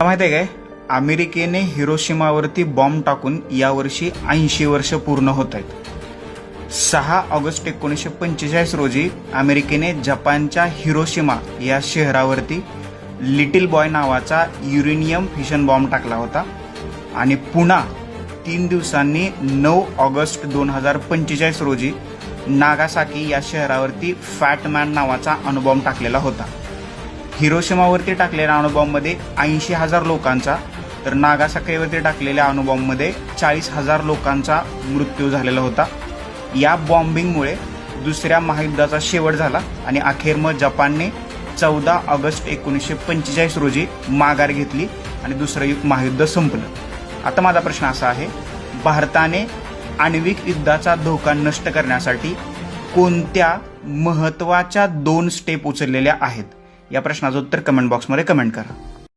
माहिती आहे काय, अमेरिकेने हिरोशिमावरती बॉम्ब टाकून यावर्षी 80 वर्ष पूर्ण होत आहेत। 6 ऑगस्ट 1945 रोजी अमेरिकेने जपानच्या हिरोशिमा या शहरावरती लिटिल बॉय नावाचा युरेनियम फिशन बॉम्ब टाकला होता आणि पुन्हा 3 दिवसांनी 9 ऑगस्ट 2045 रोजी नागासाकी या शहरावरती फॅट मॅन नावाचा अणुबॉम्ब टाकलेला होता। हिरोशिमावरती टाकलेल्या अणुबॉम्बमध्ये 80,000 लोकांचा तर नागासाकीवरती टाकलेल्या अणुबॉम्बमध्ये 40,000 लोकांचा मृत्यू झालेला होता। या बॉम्बिंगमुळे दुसऱ्या महायुद्धाचा शेवट झाला आणि अखेर मग जपानने 14 ऑगस्ट 1945 रोजी माघार घेतली आणि दुसरं महायुद्ध संपलं। आता माझा प्रश्न असा आहे, भारताने आण्विक युद्धाचा धोका नष्ट करण्यासाठी कोणत्या महत्त्वाच्या 2 स्टेप उचललेल्या आहेत? या प्रश्नाचं उत्तर कमेंट बॉक्समध्ये कमेंट करा।